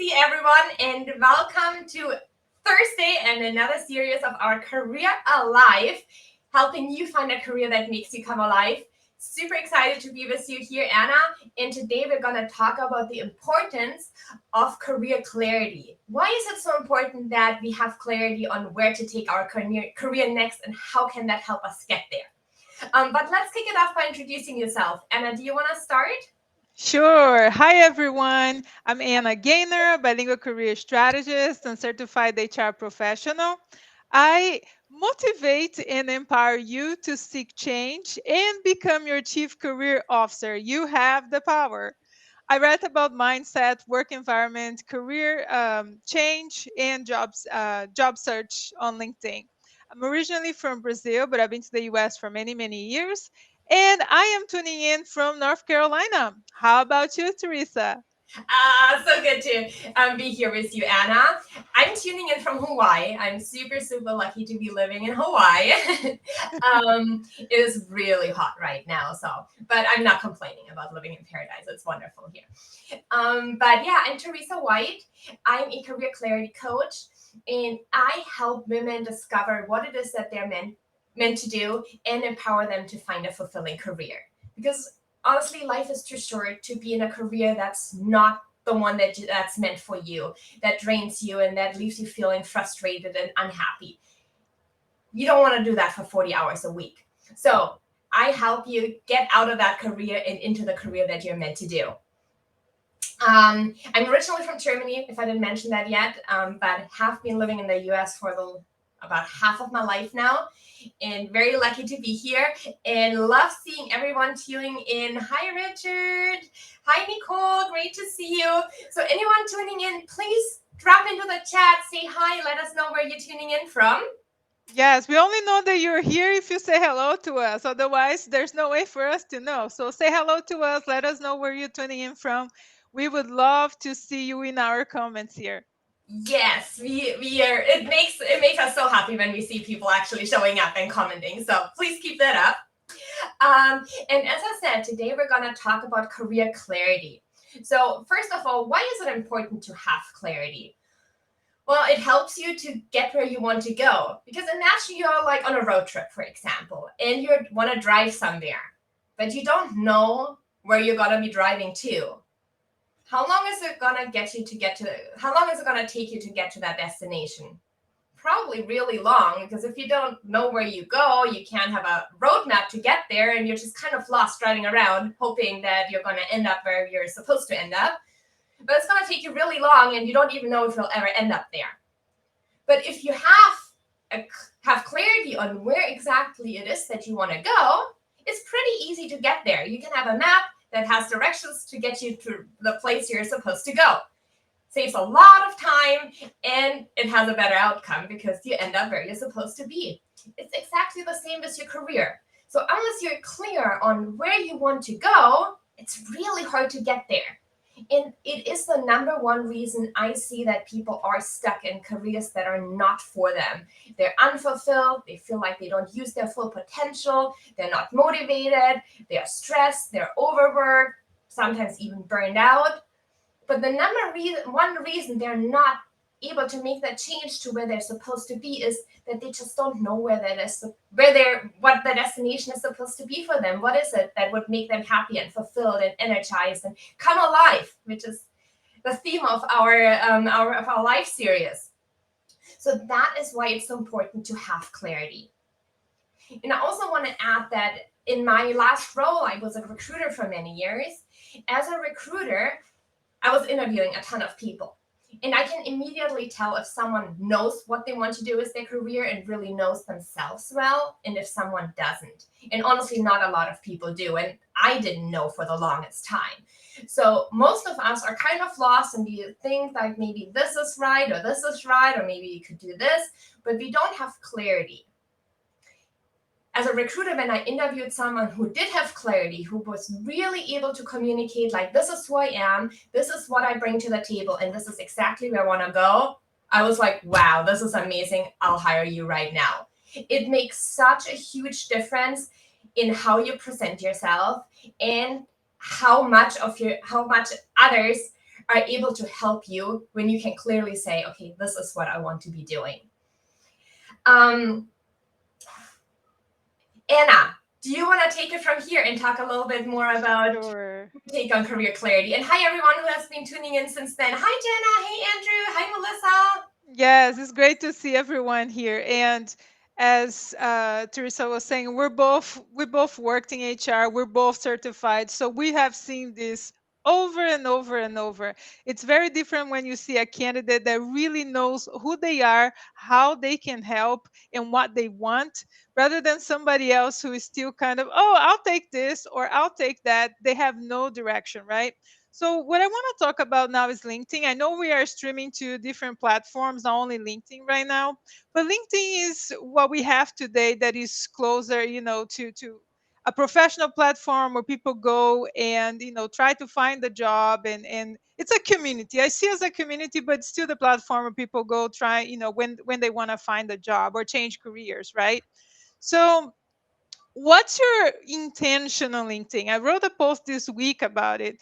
see everyone, and welcome to Thursday and another series of our Career Alive, helping you find a career that makes you come alive. Super excited to be with you here, Anna, and today we're going to talk about the importance of career clarity. Why is it so important that we have clarity on where to take our career next, and how can that help us get there? But let's kick it off by introducing yourself. Anna, do you want to start? Sure. Hi, everyone. I'm Anna Goehner, bilingual career strategist and certified HR professional. I motivate and empower you to seek change and become your chief career officer. You have the power. I write about mindset, work environment, career change, and job search on LinkedIn. I'm originally from Brazil, but I've been to the US for many, many years. And I am tuning in from North Carolina. How about you, Teresa? So good to be here with you, Anna. I'm tuning in from Hawaii. I'm super, super lucky to be living in Hawaii. It is really hot right now, but I'm not complaining about living in paradise. It's wonderful here. But yeah, I'm Theresa White. I'm a career clarity coach, and I help women discover what it is that they're meant to do and empower them to find a fulfilling career. Because honestly, life is too short to be in a career that's not the one that's meant for you, that drains you and that leaves you feeling frustrated and unhappy. You don't want to do that for 40 hours a week. So I help you get out of that career and into the career that you're meant to do. I'm originally from Germany, if I didn't mention that yet, but have been living in the US for about half of my life now, and very lucky to be here and love seeing everyone tuning in. Hi, Richard. Hi, Nicole. Great to see you. So anyone tuning in, please drop into the chat, say hi, let us know where you're tuning in from. Yes, we only know that you're here if you say hello to us. Otherwise, there's no way for us to know. So say hello to us. Let us know where you're tuning in from. We would love to see you in our comments here. Yes, we are. It makes us so happy when we see people actually showing up and commenting. So please keep that up. And as I said, today we're going to talk about career clarity. So first of all, why is it important to have clarity? Well, it helps you to get where you want to go. Because imagine you're like on a road trip, for example, and you want to drive somewhere, but you don't know where you're going to be driving to. How long is it going to how long is it going to take you to get to that destination? Probably really long, because if you don't know where you go, you can't have a roadmap to get there, and you're just kind of lost driving around, hoping that you're going to end up where you're supposed to end up. But it's going to take you really long, and you don't even know if you'll ever end up there. But if you have clarity on where exactly it is that you want to go, it's pretty easy to get there. You can have a map that has directions to get you to the place you're supposed to go. Saves a lot of time, and it has a better outcome because you end up where you're supposed to be. It's exactly the same as your career. So unless you're clear on where you want to go, it's really hard to get there. And it is the number one reason I see that people are stuck in careers that are not for them. They're unfulfilled, they feel like they don't use their full potential, they're not motivated, they're stressed, they're overworked, sometimes even burned out. But the one reason they're not able to make that change to where they're supposed to be is that they just don't know what the destination is supposed to be for them. What is it that would make them happy and fulfilled and energized and come alive, which is the theme of our life series. So that is why it's so important to have clarity. And I also want to add that in my last role, I was a recruiter for many years. As a recruiter, I was interviewing a ton of people. And I can immediately tell if someone knows what they want to do as their career and really knows themselves well, and if someone doesn't. And honestly, not a lot of people do. And I didn't know for the longest time. So most of us are kind of lost, and we think like maybe this is right, or this is right, or maybe you could do this, but we don't have clarity. As a recruiter, when I interviewed someone who did have clarity, who was really able to communicate, like, this is who I am, this is what I bring to the table, and this is exactly where I want to go, I was like, wow, this is amazing. I'll hire you right now. It makes such a huge difference in how you present yourself and how much others are able to help you when you can clearly say, okay, this is what I want to be doing. Um, Anna, do you want to take it from here and talk a little bit more about Sure. take on career clarity? And hi, everyone who has been tuning in since then. Hi, Jenna. Hey, Andrew. Hi, Melissa. Yes, it's great to see everyone here. And as Teresa was saying, we both worked in HR. We're both certified, so we have seen this over and over and over. It's very different when you see a candidate that really knows who they are, how they can help, and what they want, rather than somebody else who is still kind of, oh, I'll take this or I'll take that. They have no direction, right? So, what I want to talk about now is LinkedIn. I know we are streaming to different platforms, not only LinkedIn right now, but LinkedIn is what we have today that is closer, to a professional platform where people go and, try to find a job, and it's a community. I see it as a community, but it's still the platform where people go try, when they want to find a job or change careers, right? So, what's your intention on LinkedIn? I wrote a post this week about it.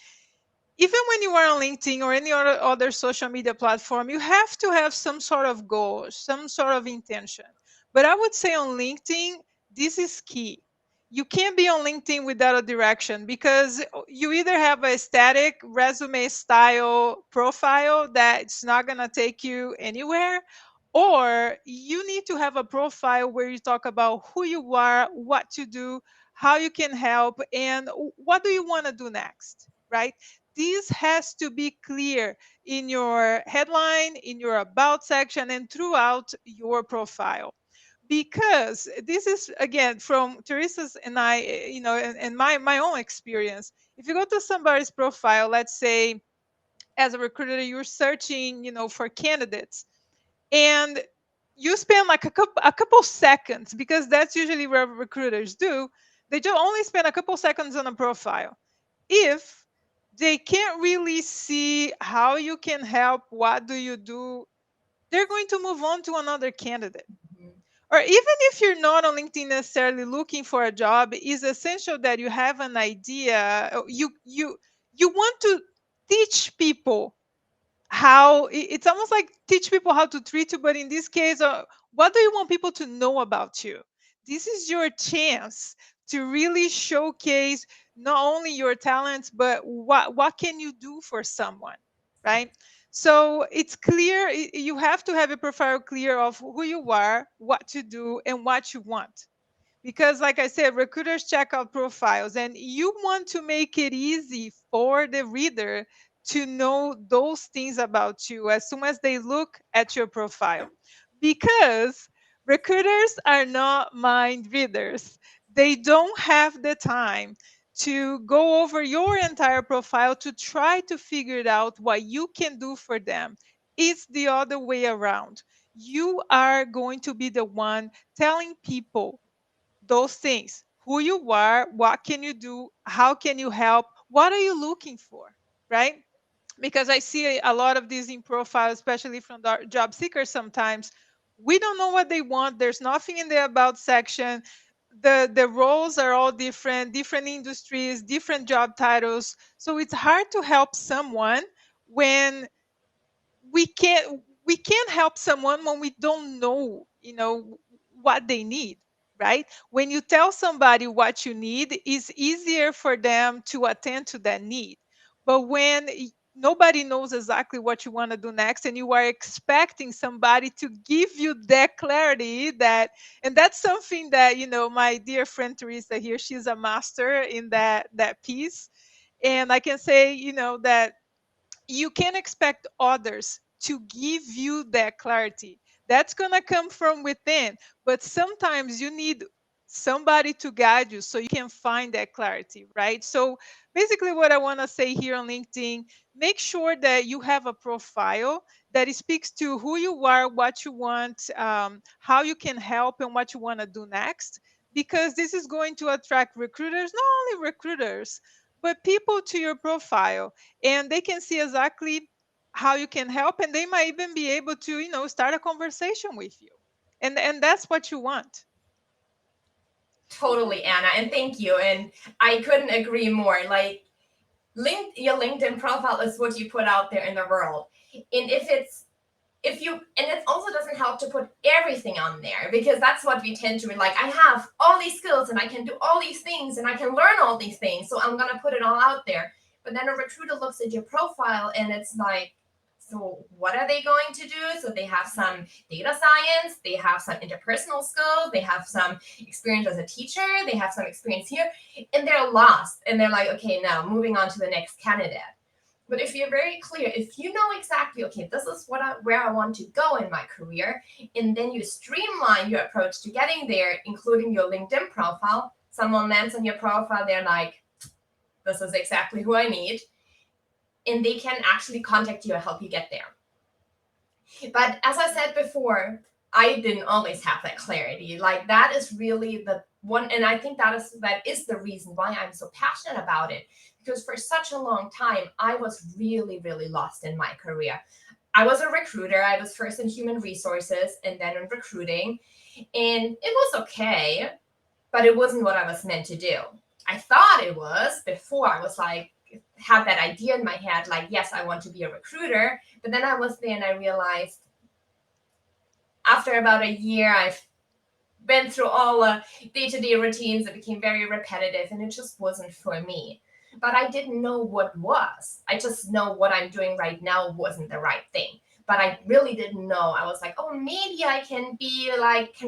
Even when you are on LinkedIn or any other social media platform, you have to have some sort of goal, some sort of intention. But I would say on LinkedIn, this is key. You can't be on LinkedIn without a direction, because you either have a static resume style profile that's not going to take you anywhere, or you need to have a profile where you talk about who you are, what to do, how you can help, and what do you want to do next, right? This has to be clear in your headline, in your about section, and throughout your profile. Because this is, again, from Teresa's and I, and my own experience. If you go to somebody's profile, let's say as a recruiter, you're searching, for candidates, and you spend like a couple seconds, because that's usually what recruiters do. They just only spend a couple seconds on a profile. If they can't really see how you can help, what do you do, they're going to move on to another candidate. Or even if you're not on LinkedIn necessarily looking for a job, it's essential that you have an idea. You want to teach people how, it's almost like teach people how to treat you, but in this case, what do you want people to know about you? This is your chance to really showcase not only your talents, but what can you do for someone, right? So it's clear, you have to have a profile clear of who you are, what to do, and what you want. Because like I said, recruiters check out profiles, and you want to make it easy for the reader to know those things about you as soon as they look at your profile. Because recruiters are not mind readers, they don't have the time to go over your entire profile to try to figure it out what you can do for them. It's the other way around. You are going to be the one telling people those things: who you are, what can you do, how can you help, what are you looking for, right? Because I see a lot of these in profile, especially from the job seekers. Sometimes we don't know what they want, there's nothing in the about section, the roles are all different, different industries, different job titles, so it's hard to help someone when we can't help someone when we don't know, what they need, right? When you tell somebody what you need, it's easier for them to attend to that need. But when nobody knows exactly what you want to do next, and you are expecting somebody to give you that clarity, and that's something that, my dear friend Teresa here, she's a master in that piece. And I can say, that you can expect others to give you that clarity. That's going to come from within, but sometimes you need somebody to guide you so you can find that clarity, right? So basically, what I want to say here on LinkedIn: make sure that you have a profile that speaks to who you are, what you want, how you can help, and what you want to do next, because this is going to attract recruiters, not only recruiters, but people to your profile, and they can see exactly how you can help, and they might even be able to, start a conversation with you, and that's what you want. Totally, Anna, and thank you. And I couldn't agree more. Like, Your LinkedIn profile is what you put out there in the world. And and it also doesn't help to put everything on there, because that's what we tend to be like, I have all these skills and I can do all these things and I can learn all these things, so I'm gonna put it all out there. But then a recruiter looks at your profile and it's like, so what are they going to do? So they have some data science, they have some interpersonal skills, they have some experience as a teacher, they have some experience here, and they're lost. And they're like, okay, now moving on to the next candidate. But if you're very clear, if you know exactly, okay, this is where I want to go in my career, and then you streamline your approach to getting there, including your LinkedIn profile, someone lands on your profile, they're like, this is exactly who I need, and they can actually contact you and help you get there. But as I said before, I didn't always have that clarity. Like, that is really the one, and I think that is the reason why I'm so passionate about it. Because for such a long time, I was really, really lost in my career. I was a recruiter. I was first in human resources and then in recruiting. And it was okay, but it wasn't what I was meant to do. I thought it was before. I was like, had that idea in my head, like, yes, I want to be a recruiter. But then I was there and I realized after about a year, I've been through all the day-to-day routines. It became very repetitive and it just wasn't for me. But I didn't know what was. I just know what I'm doing right now wasn't the right thing. But I really didn't know. I was like, oh, maybe I can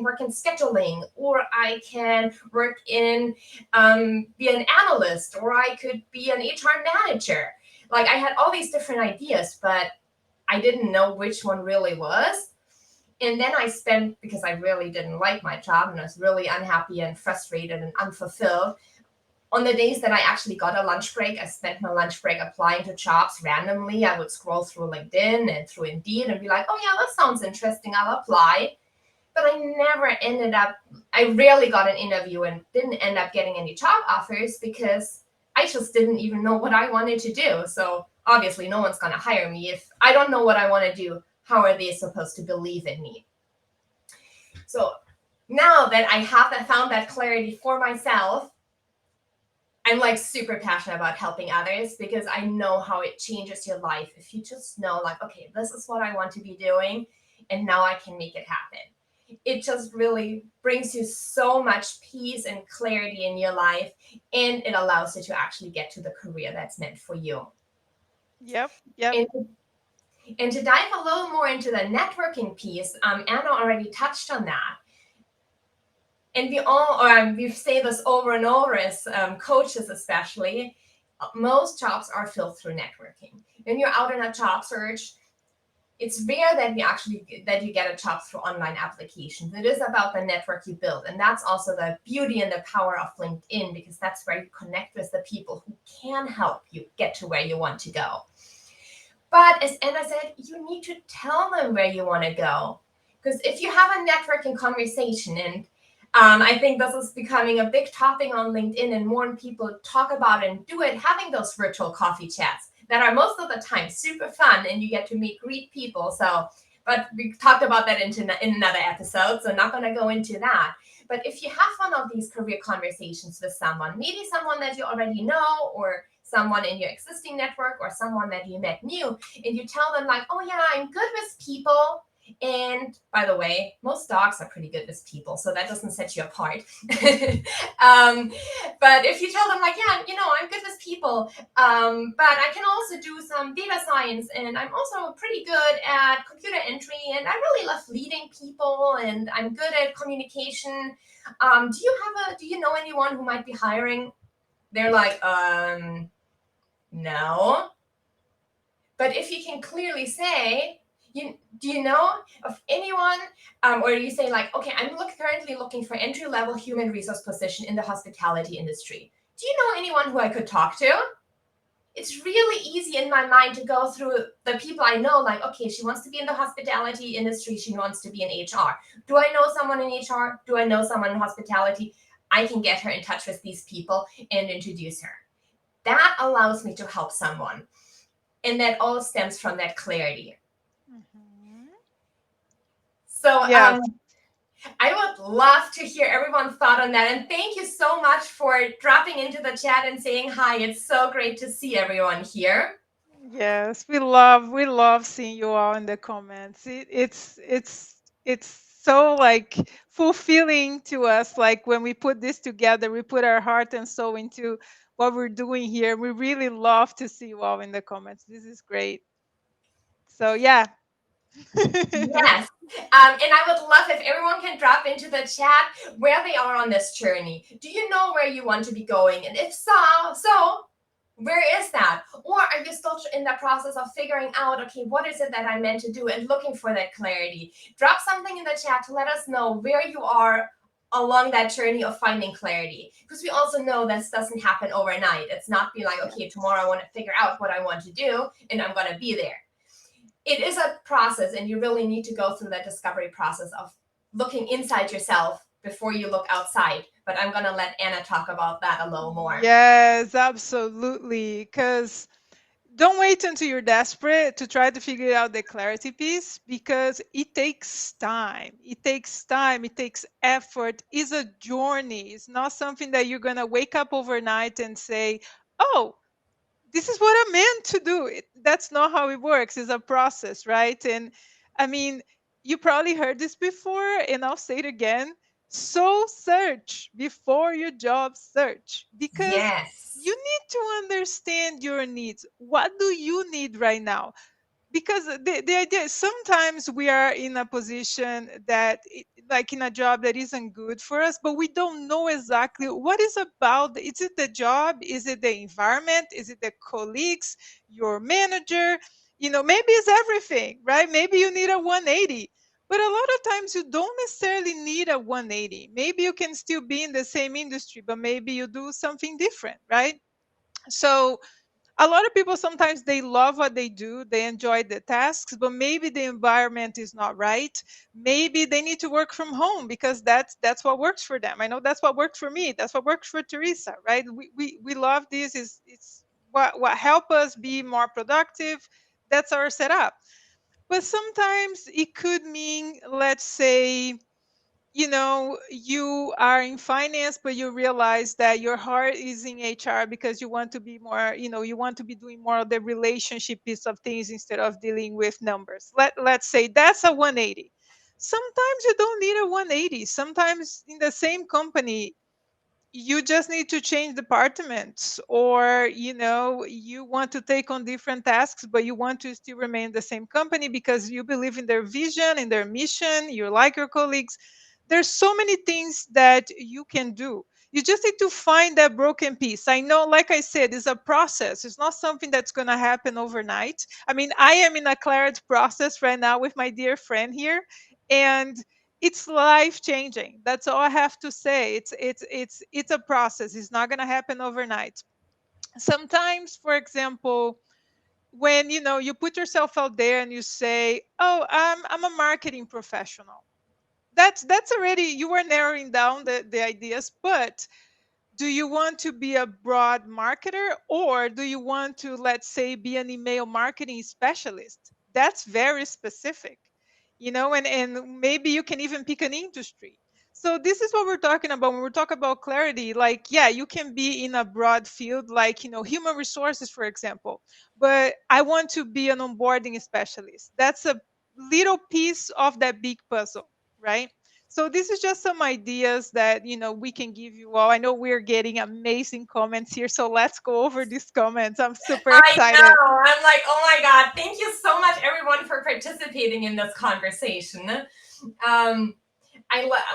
work in scheduling, or I can work in, be an analyst, or I could be an HR manager. Like, I had all these different ideas, but I didn't know which one really was. And then I spent, because I really didn't like my job and I was really unhappy and frustrated and unfulfilled, on the days that I actually got a lunch break, I spent my lunch break applying to jobs randomly. I would scroll through LinkedIn and through Indeed and be like, oh yeah, that sounds interesting, I'll apply. But I rarely got an interview and didn't end up getting any job offers because I just didn't even know what I wanted to do. So obviously no one's going to hire me. If I don't know what I want to do, how are they supposed to believe in me? So now that I have found that clarity for myself, I'm like super passionate about helping others, because I know how it changes your life if you just know, like, okay, this is what I want to be doing and now I can make it happen. It just really brings you so much peace and clarity in your life, and it allows you to actually get to the career that's meant for you. Yep. Yep. And, and to dive a little more into the networking piece, Anna already touched on that. And we say this over and over as coaches, especially, most jobs are filled through networking. When you're out in a job search, it's rare that you get a job through online applications. It is about the network you build, and that's also the beauty and the power of LinkedIn, because that's where you connect with the people who can help you get to where you want to go. But as Anna said, you need to tell them where you want to go, because if you have a networking conversation, and I think this is becoming a big topic on LinkedIn, and more people talk about it and do it, having those virtual coffee chats that are most of the time super fun, and you get to greet people. So, but we talked about that in another episode, so not going to go into that. But if you have one of these career conversations with someone, maybe someone that you already know, or someone in your existing network, or someone that you met new, and you tell them like, oh yeah, I'm good with people. And by the way, most dogs are pretty good with people, so that doesn't set you apart. But if you tell them like, yeah, I'm good with people, but I can also do some data science, and I'm also pretty good at computer entry, and I really love leading people, and I'm good at communication. Do you know anyone who might be hiring? They're like, no. But if you can clearly say, do you know of anyone, or you say like, okay, I'm currently looking for entry-level human resource position in the hospitality industry. Do you know anyone who I could talk to? It's really easy in my mind to go through the people I know, like, okay, she wants to be in the hospitality industry, she wants to be in HR. Do I know someone in HR? Do I know someone in hospitality? I can get her in touch with these people and introduce her. That allows me to help someone. And that all stems from that clarity. Mhm. So, Yes. I would love to hear everyone's thought on that. And thank you so much for dropping into the chat and saying hi. It's so great to see everyone here. Yes, we love seeing you all in the comments. It's so like fulfilling to us. Like when we put this together, we put our heart and soul into what we're doing here. We really love to see you all in the comments. This is great. So yeah. Yes. And I would love if everyone can drop into the chat where they are on this journey. Do you know where you want to be going? And if so, where is that? Or are you still in the process of figuring out, okay, what is it that I meant to do and looking for that clarity? Drop something in the chat to let us know where you are along that journey of finding clarity. Because we also know this doesn't happen overnight. It's not be like, okay, tomorrow I want to figure out what I want to do and I'm going to be there. It is a process, and you really need to go through that discovery process of looking inside yourself before you look outside. But I'm going to let Anna talk about that a little more. Yes, absolutely. Because don't wait until you're desperate to try to figure out the clarity piece because it takes time. It takes time. It takes effort. It's a journey. It's not something that you're going to wake up overnight and say, oh, this is what I meant to do. That's not how it works. It's a process, right? And I mean, you probably heard this before, and I'll say it again. So search before your job search because Yes. you need to understand your needs. What do you need right now? Because the idea is sometimes we are in a position that like in a job that isn't good for us, but we don't know exactly what is about. Is it the job? Is it the environment? Is it the colleagues, your manager? Maybe it's everything, right? Maybe you need a 180, but a lot of times you don't necessarily need a 180. Maybe you can still be in the same industry, but maybe you do something different, right? So a lot of people sometimes they love what they do, they enjoy the tasks, but maybe the environment is not right. Maybe they need to work from home because that's what works for them. I know that's what worked for me, that's what works for Teresa, right? We love this. Is It's what help us be more productive. That's our setup. But sometimes it could mean, let's say, you are in finance, but you realize that your heart is in HR because you want to be more, you want to be doing more of the relationship piece of things instead of dealing with numbers. Let's say that's a 180. Sometimes you don't need a 180. Sometimes in the same company, you just need to change departments, or you want to take on different tasks, but you want to still remain the same company because you believe in their vision, in their mission, you like your colleagues. There's so many things that you can do. You just need to find that broken piece. I know, like I said, it's a process. It's not something that's going to happen overnight. I mean, I am in a clarity process right now with my dear friend here, and it's life changing. That's all I have to say. It's a process. It's not going to happen overnight. Sometimes, for example, when you put yourself out there and you say, oh, I'm a marketing professional, that's already, you are narrowing down the ideas. But do you want to be a broad marketer, or do you want to, let's say, be an email marketing specialist? That's very specific, and maybe you can even pick an industry. So this is what we're talking about when we talk about clarity. Like, yeah, you can be in a broad field, like, human resources, for example, but I want to be an onboarding specialist. That's a little piece of that big puzzle, right? So this is just some ideas that we can give you all. I know we're getting amazing comments here, so let's go over these comments. I'm super I excited. know. I'm like, oh my God. Thank you so much, everyone, for participating in this conversation.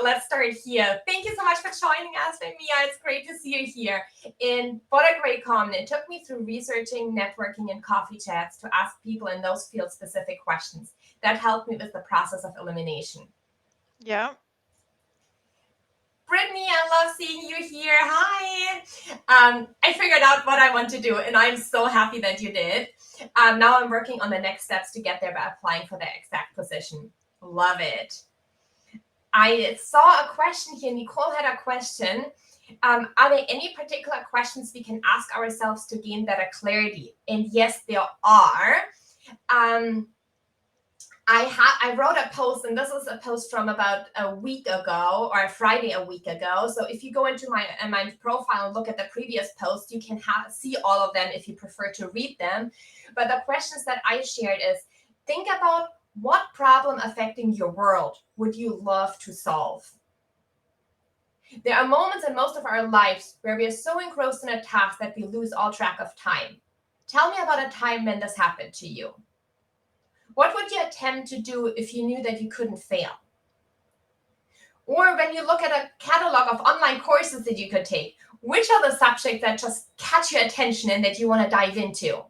Let's start here. Thank you so much for joining us, Mia. It's great to see you here. And what a great comment. It took me through researching, networking, and coffee chats to ask people in those field specific questions. That helped me with the process of elimination. Yeah. Brittany, I love seeing you here. Hi. I figured out what I want to do, and I'm so happy that you did. Now I'm working on the next steps to get there by applying for the exact position. Love it. I saw a question here. Nicole had a question. Are there any particular questions we can ask ourselves to gain better clarity? And yes, there are. I wrote a post, and this is a post from about a week ago, or a Friday a week ago. So if you go into my profile and look at the previous post, you can see all of them if you prefer to read them. But the questions that I shared is, think about what problem affecting your world would you love to solve? There are moments in most of our lives where we are so engrossed in a task that we lose all track of time. Tell me about a time when this happened to you. What would you attempt to do if you knew that you couldn't fail? Or when you look at a catalog of online courses that you could take, which are the subjects that just catch your attention and that you want to dive into?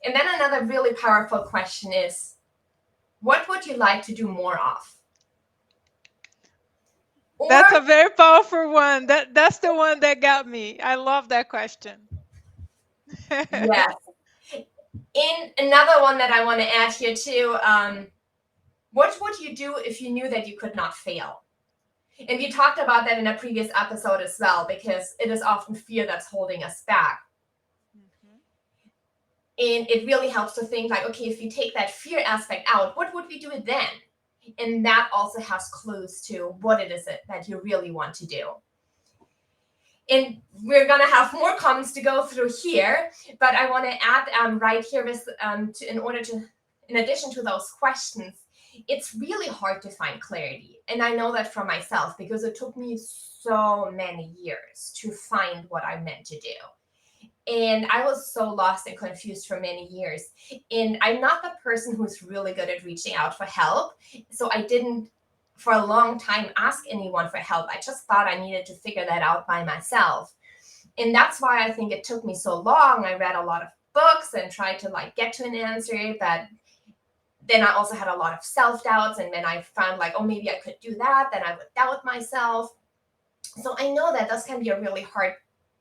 And then another really powerful question is, what would you like to do more of? That's Or, a very powerful one. That's the one that got me. I love that question. yes. In another one that I want to add here too, what would you do if you knew that you could not fail? And we talked about that in a previous episode as well, because it is often fear that's holding us back. Mhm. And it really helps to think like, okay, if you take that fear aspect out, what would we do then? And that also has clues to what it is that you really want to do. And we're going to have more comments to go through here, but I want to add right here with, in addition to those questions, it's really hard to find clarity. And I know that from myself, because it took me so many years to find what I meant to do. And I was so lost and confused for many years. And I'm not the person who's really good at reaching out for help. So I didn't, for a long time, ask anyone for help. I just thought I needed to figure that out by myself. And that's why I think it took me so long. I read a lot of books and tried to get to an answer, but then I also had a lot of self-doubts. And then I found oh, maybe I could do that. Then I would doubt myself. So I know that this can be a really hard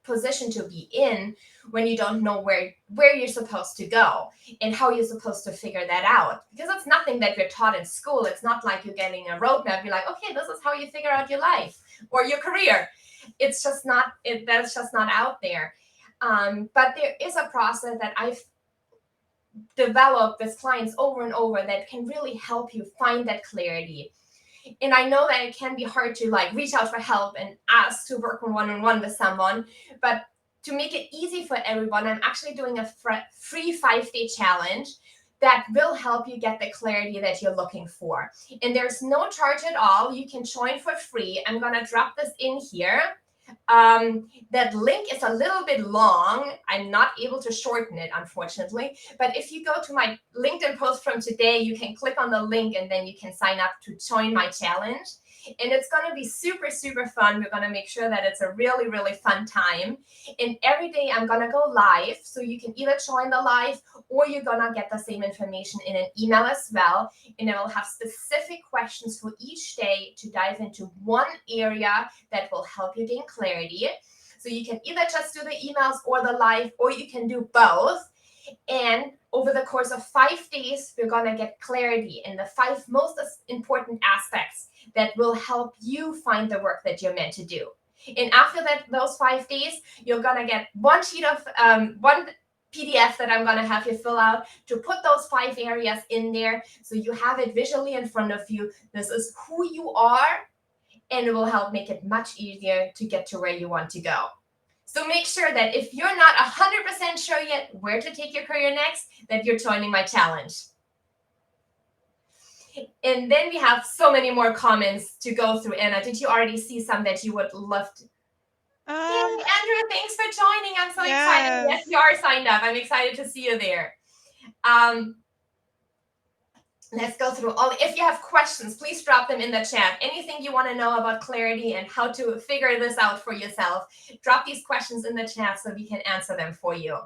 position to be in when you don't know where you're supposed to go and how you're supposed to figure that out, because it's nothing that we're taught in school. It's not like you're getting a roadmap. You're like, okay, this is how you figure out your life or your career. It's just not that's just not out there. But there is a process that I've developed with clients over and over that can really help you find that clarity. And I know that it can be hard to reach out for help and ask to work one-on-one with someone. But to make it easy for everyone, I'm actually doing a free 5-day challenge that will help you get the clarity that you're looking for. And there's no charge at all. You can join for free. I'm going to drop this in here. That link is a little bit long. I'm not able to shorten it, unfortunately. But if you go to my LinkedIn post from today, you can click on the link and then you can sign up to join my challenge. And it's going to be super, super fun. We're going to make sure that it's a really, really fun time. And every day I'm going to go live. So you can either join the live or you're going to get the same information in an email as well. And it will have specific questions for each day to dive into one area that will help you gain clarity. So you can either just do the emails or the live, or you can do both. And over the course of 5 days, we're going to get clarity in the 5 most important aspects that will help you find the work that you're meant to do. And after those 5 days, you're going to get one sheet of one PDF that I'm going to have you fill out to put those 5 areas in there so you have it visually in front of you. This is who you are, and it will help make it much easier to get to where you want to go. So make sure that if you're not 100% sure yet where to take your career next, that you're joining my challenge. And then we have so many more comments to go through. Anna, did you already see some that you would love to? Yay, Andrew, thanks for joining. I'm so excited. Yes, you are signed up. I'm excited to see you there. Let's go through all. If you have questions, please drop them in the chat. Anything you want to know about clarity and how to figure this out for yourself, drop these questions in the chat so we can answer them for you.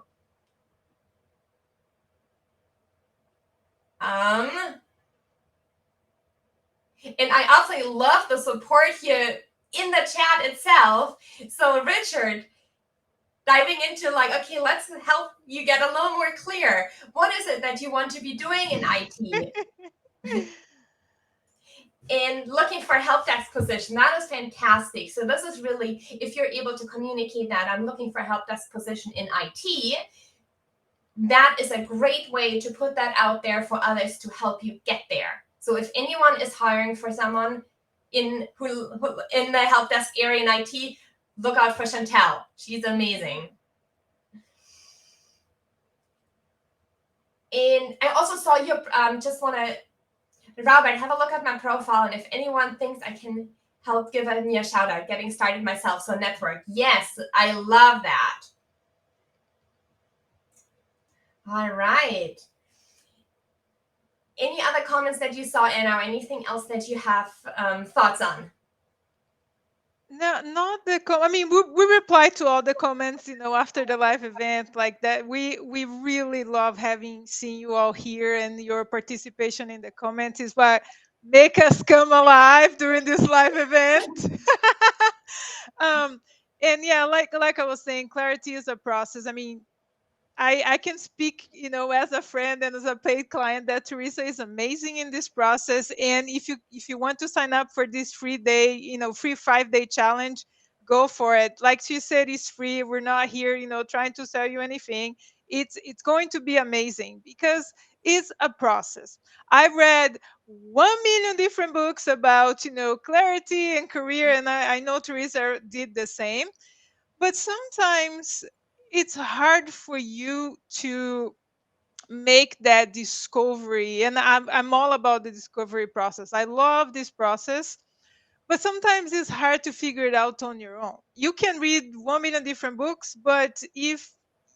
And I absolutely love the support here in the chat itself. So Richard, diving into okay, let's help you get a little more clear. What is it that you want to be doing in IT? And looking for a help desk position, that is fantastic. So this is really, if you're able to communicate that I'm looking for a help desk position in IT, that is a great way to put that out there for others to help you get there. So if anyone is hiring for someone who in the help desk area in IT, look out for Chantel. She's amazing. And I also saw you. Just want to, Robert, have a look at my profile, and if anyone thinks I can help, give me a shout out. Getting started myself, so network. Yes, I love that. All right. Any other comments that you saw, Anna, or anything else that you have thoughts on? No, not the I mean, we reply to all the comments, after the live event like that. We really love having seen you all here, and your participation in the comments is what make us come alive during this live event. um, and yeah, like I was saying, clarity is a process. I mean, I can speak, as a friend and as a paid client, that Teresa is amazing in this process. And if you want to sign up for this free day, free 5-day challenge, go for it. Like she said, it's free. We're not here, trying to sell you anything. It's going to be amazing because it's a process. I've read 1 million different books about, clarity and career, and I know Teresa did the same. But sometimes it's hard for you to make that discovery, and I'm all about the discovery process. I love this process, but sometimes it's hard to figure it out on your own. You can read 1 million different books, but if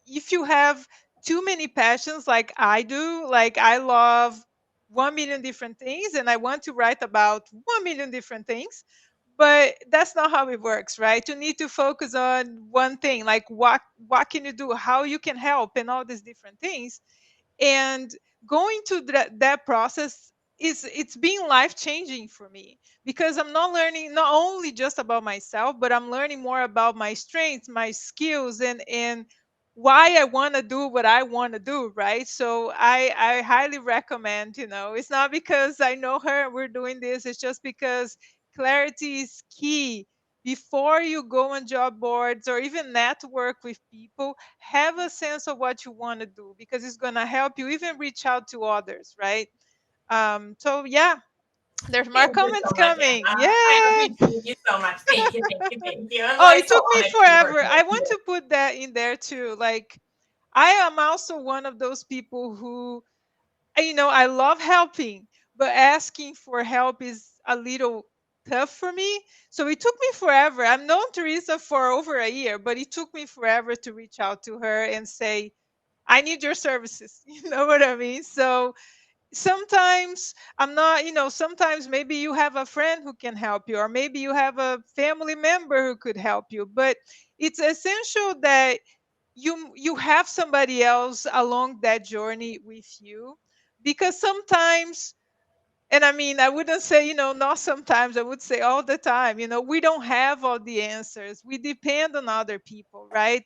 you have too many passions like I do, like I love 1 million different things and I want to write about 1 million different things, but that's not how it works, right? You need to focus on one thing, like what can you do, how you can help, and all these different things. And going to that process is it's been life changing for me, because I'm not learning not only just about myself, but I'm learning more about my strengths, my skills, and why I want to do what I want to do, right? So I highly recommend, it's not because I know her and we're doing this, it's just because clarity is key. Before you go on job boards or even network with people, have a sense of what you want to do, because it's going to help you even reach out to others, right? So yeah, there's more Thank you comments so much, coming. Anna. I Yeah. appreciate you so much. Thank you, thank you, thank you. I'm Oh, like it so took me honored to be forever. working I with want you. to put that in there too. Like, I am also one of those people who, I love helping, but asking for help is a little tough for me. So it took me forever. I've known Teresa for over a year, but it took me forever to reach out to her and say, I need your services. You know what I mean? So sometimes I'm not, sometimes maybe you have a friend who can help you, or maybe you have a family member who could help you. But it's essential that you have somebody else along that journey with you, because sometimes, and I mean, I wouldn't say, not sometimes, I would say all the time, we don't have all the answers. We depend on other people, right?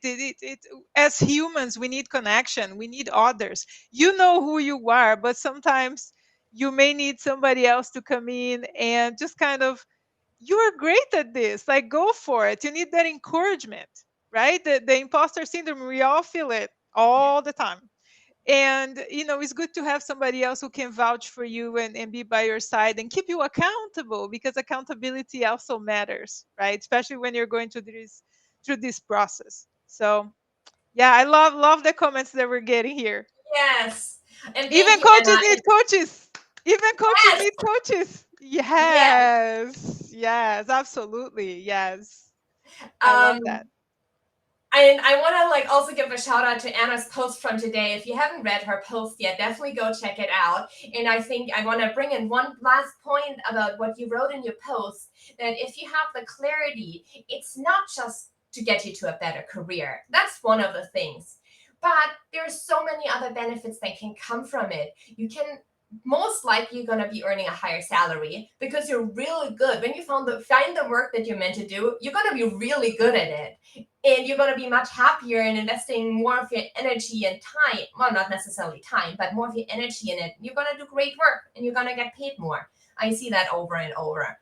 As humans, we need connection, we need others. You know who you are, but sometimes you may need somebody else to come in and just kind of, you're great at this, like, go for it. You need that encouragement, right? The imposter syndrome, we all feel it Yeah. all the time. And it's good to have somebody else who can vouch for you and be by your side and keep you accountable, because accountability also matters, right? Especially when you're going through this process. So yeah, I love the comments that we're getting here. Yes. And thank Even you, coaches Anna. need coaches. Even coaches Yes, need coaches. yes. Yes, absolutely. Yes, I love Um, that. and I want to like also give a shout out to Anna's post from today. If you haven't read her post yet, definitely go check it out. And I think I want to bring in one last point about what you wrote in your post, that if you have the clarity, it's not just to get you to a better career. That's one of the things. But there's so many other benefits that can come from it. You can most likely going to be earning a higher salary because you're really good. When you find the work that you're meant to do, you're going to be really good at it, and you're going to be much happier in investing more of your energy and time. Well, not necessarily time, but more of your energy in it. You're going to do great work and you're going to get paid more. I see that over and over.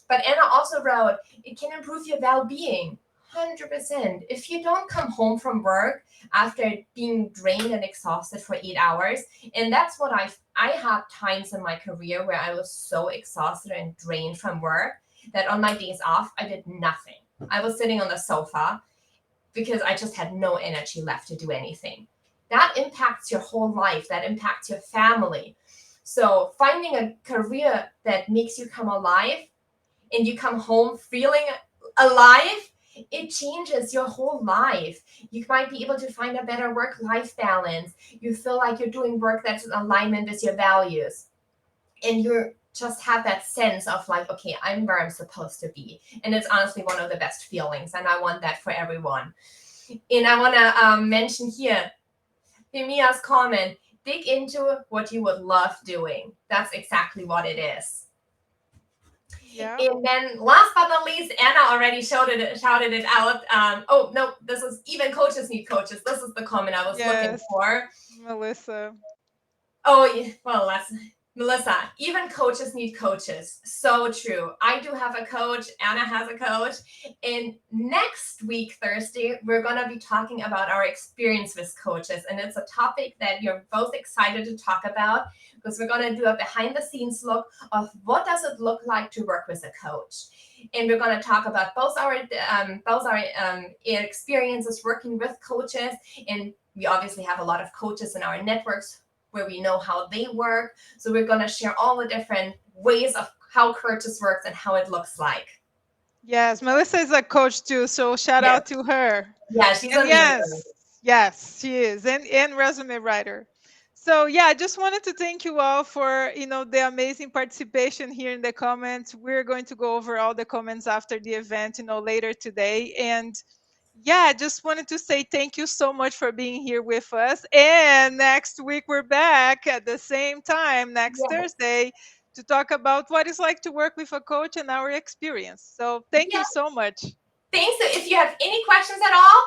But Anna also wrote, it can improve your well-being. 100%. If you don't come home from work after being drained and exhausted for 8 hours, and that's what I had times in my career where I was so exhausted and drained from work that on my days off, I did nothing. I was sitting on the sofa because I just had no energy left to do anything. That impacts your whole life, that impacts your family. So finding a career that makes you come alive and you come home feeling alive, it changes your whole life. You might be able to find a better work-life balance. You feel like you're doing work that's in alignment with your values. And you just have that sense of like, okay, I'm where I'm supposed to be. And it's honestly one of the best feelings. And I want that for everyone. And I want to mention here, Femia's comment, dig into what you would love doing. That's exactly what it is. Yeah. And then last but not least, Anna already shouted it out. Oh, no, this is even coaches need coaches. This is the comment I was looking Yes, for. Melissa. Oh, yeah, well, that's Melissa. Even coaches need coaches. So true. I do have a coach. Anna has a coach. And next week, Thursday, we're going to be talking about our experience with coaches. And it's a topic that you're both excited to talk about because we're going to do a behind the scenes look of what does it look like to work with a coach. And we're going to talk about both our experiences working with coaches. And we obviously have a lot of coaches in our networks where we know how they work. So we're going to share all the different ways of how coaches works and how it looks like. Yes, Melissa is a coach too, so shout Yes. out to her. Yeah, she's And amazing. yes, she is, and resume writer. So yeah, I just wanted to thank you all for the amazing participation here in the comments. We're going to go over all the comments after the event, later today. And yeah, I just wanted to say thank you so much for being here with us. And next week we're back at the same time, next Yes. Thursday, to talk about what it's like to work with a coach and our experience. So thank Yeah. you so much. Thanks. So if you have any questions at all,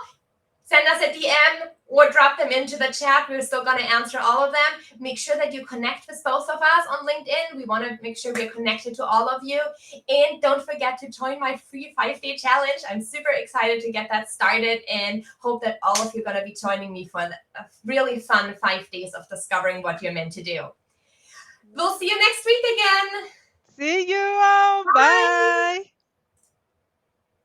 send us a DM or drop them into the chat. We're still going to answer all of them. Make sure that you connect with both of us on LinkedIn. We want to make sure we're connected to all of you. And don't forget to join my free 5-day challenge. I'm super excited to get that started and hope that all of you are going to be joining me for a really fun 5 days of discovering what you're meant to do.